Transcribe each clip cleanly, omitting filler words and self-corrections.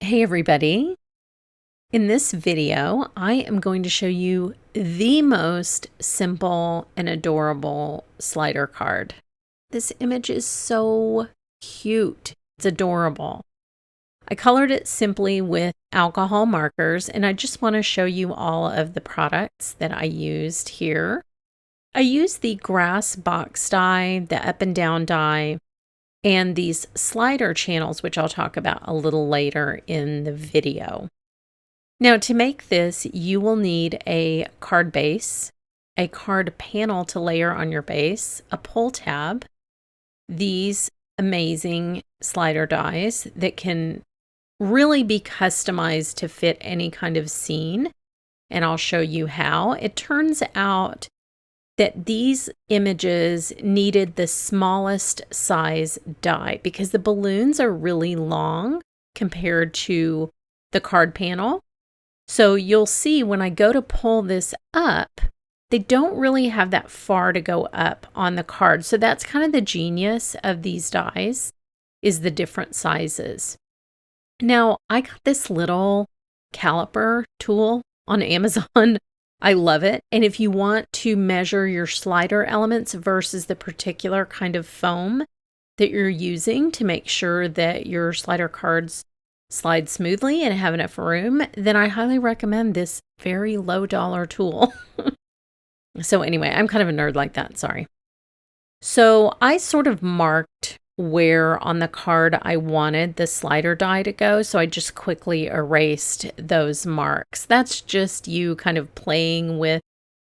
Hey everybody. In this video, I am going to show you the most simple and adorable slider card. This image is so cute. It's adorable. I colored it simply with alcohol markers, and I just want to show you all of the products that I used here. I used the grass box die, the up and down die, and these slider channels, which I'll talk about a little later in the video. Now, to make this, you will need a card base, a card panel to layer on your base, a pull tab, these amazing slider dies that can really be customized to fit any kind of scene, and I'll show you how. It turns out that these images needed the smallest size die because the balloons are really long compared to the card panel. So you'll see when I go to pull this up, they don't really have that far to go up on the card. So that's kind of the genius of these dies, is the different sizes. Now, I got this little caliper tool on Amazon. I love it. And if you want to measure your slider elements versus the particular kind of foam that you're using to make sure that your slider cards slide smoothly and have enough room, then I highly recommend this very low dollar tool. So anyway, I'm kind of a nerd like that, sorry. So I sort of marked where on the card I wanted the slider die to go, so I just quickly erased those marks. That's just you kind of playing with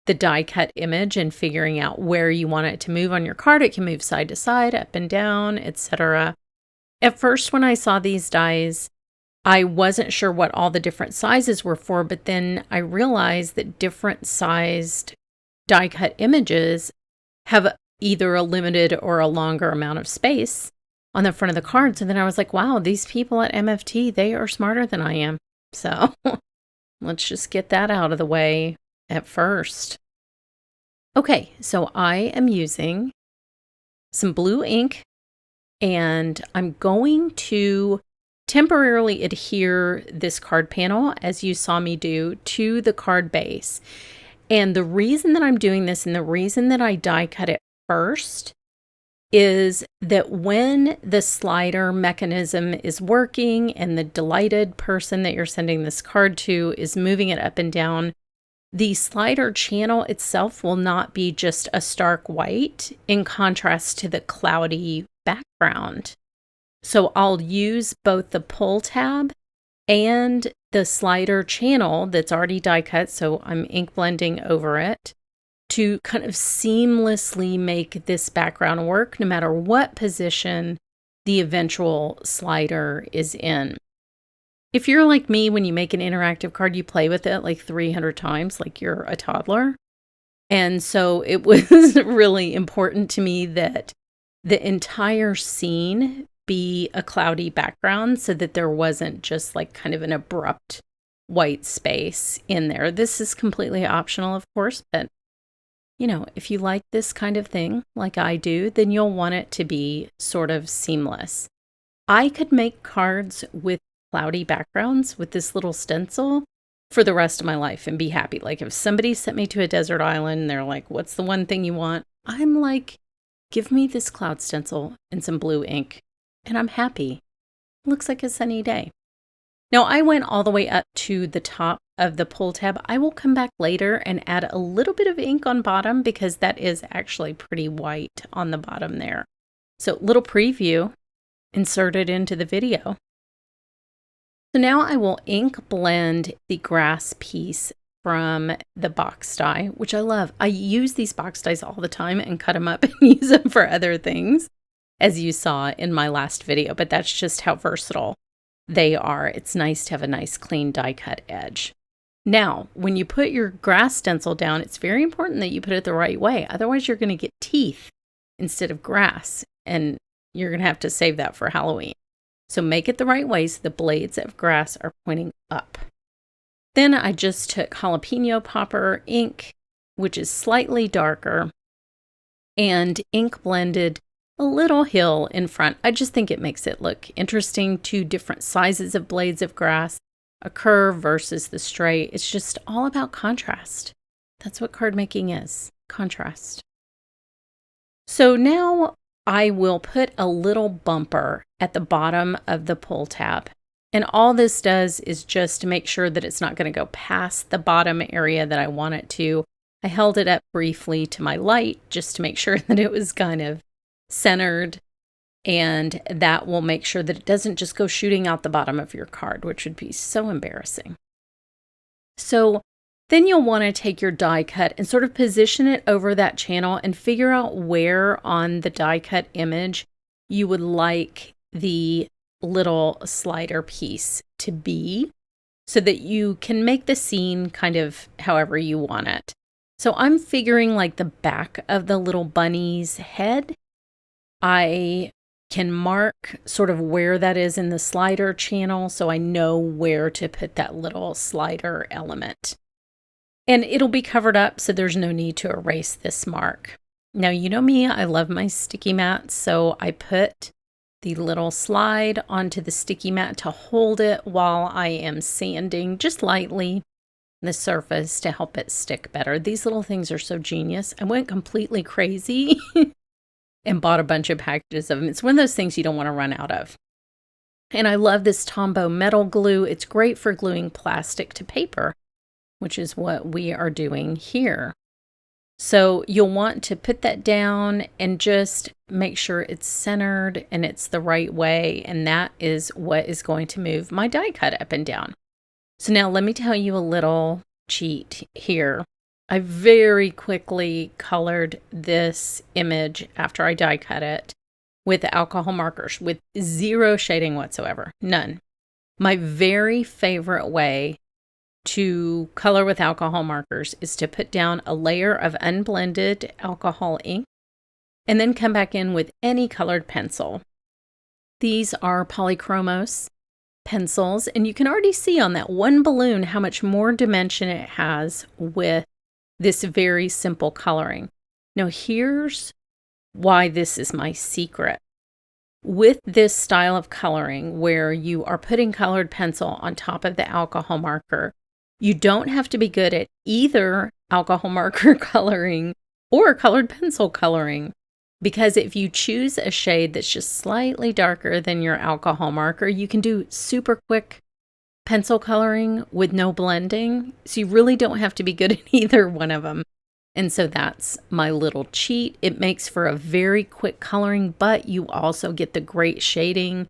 the die cut image and figuring out where you want it to move on your card. It can move side to side, up and down, etc. At first, when I saw these dies, I wasn't sure what all the different sizes were for, but then I realized that different sized die cut images have either a limited or a longer amount of space on the front of the cards. And then I was like, wow, these people at MFT, they are smarter than I am. So let's just get that out of the way at first. Okay, so I am using some blue ink, and I'm going to temporarily adhere this card panel, as you saw me do, to the card base. And the reason that I'm doing this and the reason that I die cut it first is that when the slider mechanism is working and the delighted person that you're sending this card to is moving it up and down, the slider channel itself will not be just a stark white in contrast to the cloudy background. So I'll use both the pull tab and the slider channel that's already die cut, so I'm ink blending over it, to kind of seamlessly make this background work no matter what position the eventual slider is in. If you're like me, when you make an interactive card, you play with it like 300 times, like you're a toddler. And so it was really important to me that the entire scene be a cloudy background so that there wasn't just like kind of an abrupt white space in there. This is completely optional, of course, but you know, if you like this kind of thing like I do, then you'll want it to be sort of seamless. I could make cards with cloudy backgrounds with this little stencil for the rest of my life and be happy. Like if somebody sent me to a desert island and they're like, what's the one thing you want? I'm like, give me this cloud stencil and some blue ink, and I'm happy. Looks like a sunny day. Now I went all the way up to the top of the pull tab. I will come back later and add a little bit of ink on bottom because that is actually pretty white on the bottom there. So little preview inserted into the video. So now I will ink blend the grass piece from the box die, which I love. I use these box dies all the time and cut them up and use them for other things, as you saw in my last video, but that's just how versatile they are. It's nice to have a nice clean die cut edge. Now, when you put your grass stencil down, it's very important that you put it the right way. Otherwise, you're going to get teeth instead of grass, and you're going to have to save that for Halloween. So make it the right way so the blades of grass are pointing up. Then I just took jalapeno popper ink, which is slightly darker, and ink blended a little hill in front. I just think it makes it look interesting. Two different sizes of blades of grass, a curve versus the straight. It's just all about contrast. That's what card making is, contrast. So now I will put a little bumper at the bottom of the pull tab. And all this does is just to make sure that it's not going to go past the bottom area that I want it to. I held it up briefly to my light just to make sure that it was kind of centered, and that will make sure that it doesn't just go shooting out the bottom of your card, which would be so embarrassing. So then you'll want to take your die cut and sort of position it over that channel and figure out where on the die cut image you would like the little slider piece to be so that you can make the scene kind of however you want it. So I'm figuring like the back of the little bunny's head. I can mark sort of where that is in the slider channel so I know where to put that little slider element. And it'll be covered up, so there's no need to erase this mark. Now, you know me, I love my sticky mats, so I put the little slide onto the sticky mat to hold it while I am sanding just lightly the surface to help it stick better. These little things are so genius. I went completely crazy and bought a bunch of packages of them. It's one of those things you don't want to run out of. And I love this Tombow metal glue. It's great for gluing plastic to paper, which is what we are doing here. So you'll want to put that down and just make sure it's centered and it's the right way. And that is what is going to move my die cut up and down. So now let me tell you a little cheat here. I very quickly colored this image after I die cut it with alcohol markers with zero shading whatsoever, none. My very favorite way to color with alcohol markers is to put down a layer of unblended alcohol ink and then come back in with any colored pencil. These are polychromos pencils, and you can already see on that one balloon how much more dimension it has with this very simple coloring. Now here's why this is my secret. With this style of coloring where you are putting colored pencil on top of the alcohol marker, you don't have to be good at either alcohol marker coloring or colored pencil coloring, because if you choose a shade that's just slightly darker than your alcohol marker, you can do super quick pencil coloring with no blending. So you really don't have to be good at either one of them. And so that's my little cheat. It makes for a very quick coloring, but you also get the great shading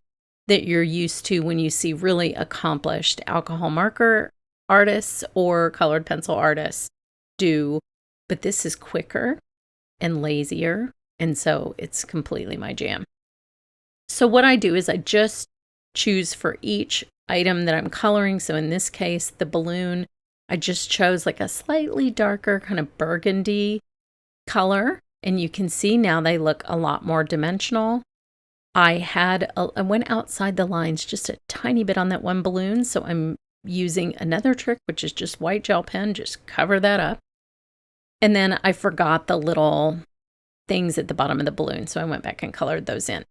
that you're used to when you see really accomplished alcohol marker artists or colored pencil artists do. But this is quicker and lazier, and so it's completely my jam. So what I do is I just choose for each item that I'm coloring. So in this case, the balloon, I just chose like a slightly darker kind of burgundy color, and you can see now they look a lot more dimensional. I went outside the lines just a tiny bit on that one balloon, so I'm using another trick, which is just white gel pen, just cover that up. And then I forgot the little things at the bottom of the balloon, so I went back and colored those in.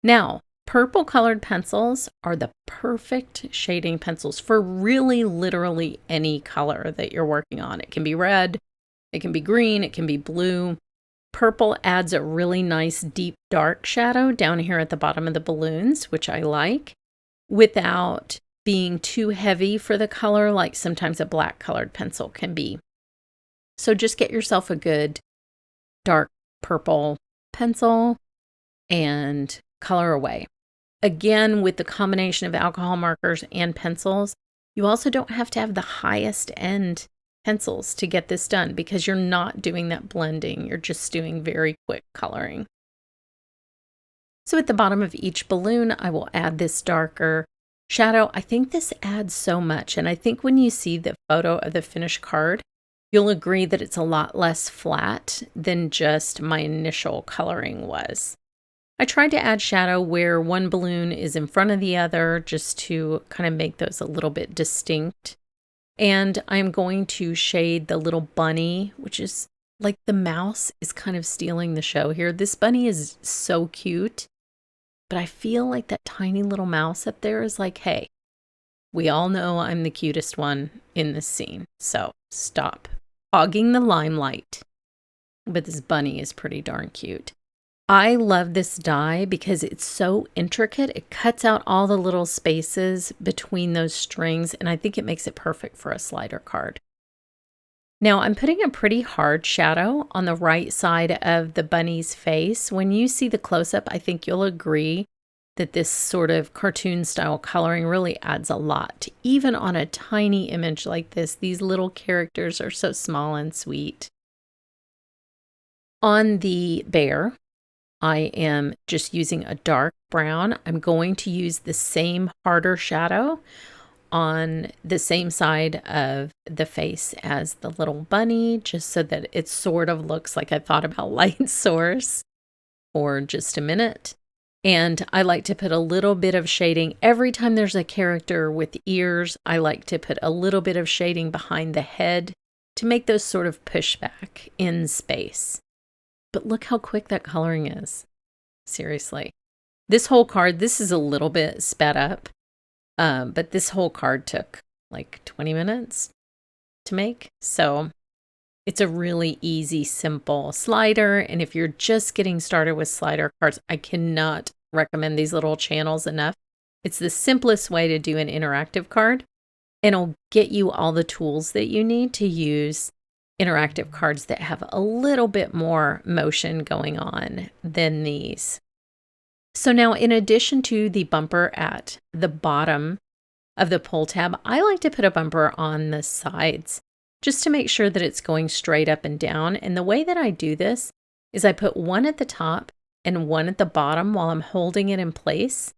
Now, purple colored pencils are the perfect shading pencils for really literally any color that you're working on. It can be red, it can be green, it can be blue. Purple adds a really nice deep dark shadow down here at the bottom of the balloons, which I like, without being too heavy for the color like sometimes a black colored pencil can be. So just get yourself a good dark purple pencil and color away. Again, with the combination of alcohol markers and pencils, you also don't have to have the highest end pencils to get this done because you're not doing that blending. You're just doing very quick coloring. So at the bottom of each balloon, I will add this darker shadow. I think this adds so much. And I think when you see the photo of the finished card, you'll agree that it's a lot less flat than just my initial coloring was. I tried to add shadow where one balloon is in front of the other just to kind of make those a little bit distinct. And I'm going to shade the little bunny, which is like the mouse is kind of stealing the show here. This bunny is so cute, but I feel like that tiny little mouse up there is like, hey, we all know I'm the cutest one in this scene, so stop hogging the limelight. But this bunny is pretty darn cute. I love this die because it's so intricate. It cuts out all the little spaces between those strings, and I think it makes it perfect for a slider card. Now I'm putting a pretty hard shadow on the right side of the bunny's face. When you see the close-up, I think you'll agree that this sort of cartoon style coloring really adds a lot. Even on a tiny image like this, these little characters are so small and sweet. On the bear, I am just using a dark brown. I'm going to use the same harder shadow on the same side of the face as the little bunny, just so that it sort of looks like I thought about light source for just a minute. And I like to put a little bit of shading. Every time there's a character with ears, I like to put a little bit of shading behind the head to make those sort of push back in space. But look how quick that coloring is. Seriously. This whole card, this is a little bit sped up, but this whole card took like 20 minutes to make. So it's a really easy, simple slider. And if you're just getting started with slider cards, I cannot recommend these little channels enough. It's the simplest way to do an interactive card, and it'll get you all the tools that you need to use interactive cards that have a little bit more motion going on than these. So now, in addition to the bumper at the bottom of the pull tab, I like to put a bumper on the sides just to make sure that it's going straight up and down. And the way that I do this is I put one at the top and one at the bottom while I'm holding it in place.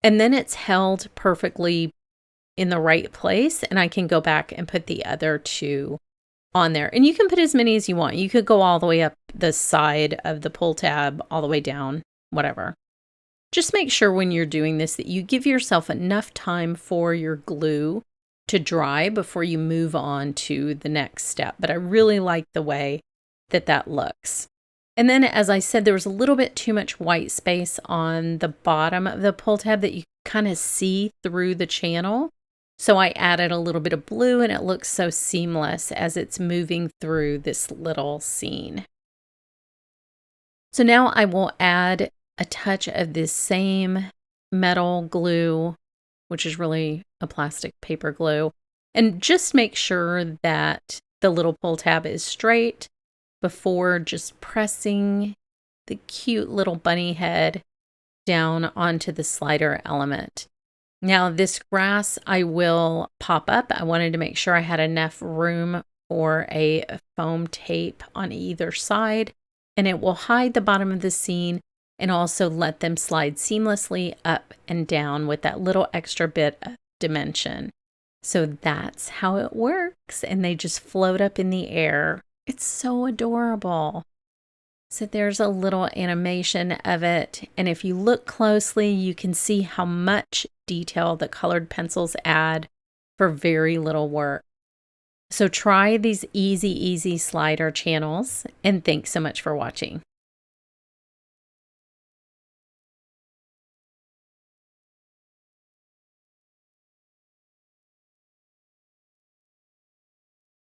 And then it's held perfectly in the right place, and I can go back and put the other two on there. And you can put as many as you want. You could go all the way up the side of the pull tab, all the way down, whatever. Just make sure when you're doing this that you give yourself enough time for your glue to dry before you move on to the next step. But I really like the way that that looks. And then, as I said, there was a little bit too much white space on the bottom of the pull tab that you kind of see through the channel. So I added a little bit of blue, and it looks so seamless as it's moving through this little scene. So now I will add a touch of this same metal glue, which is really a plastic paper glue, and just make sure that the little pull tab is straight before just pressing the cute little bunny head down onto the slider element. Now this grass I will pop up. I wanted to make sure I had enough room for a foam tape on either side, and it will hide the bottom of the scene and also let them slide seamlessly up and down with that little extra bit of dimension. So that's how it works, and they just float up in the air. It's so adorable. So there's a little animation of it, and if you look closely, you can see how much detail the colored pencils add for very little work. So try these easy slider channels, and thanks so much for watching.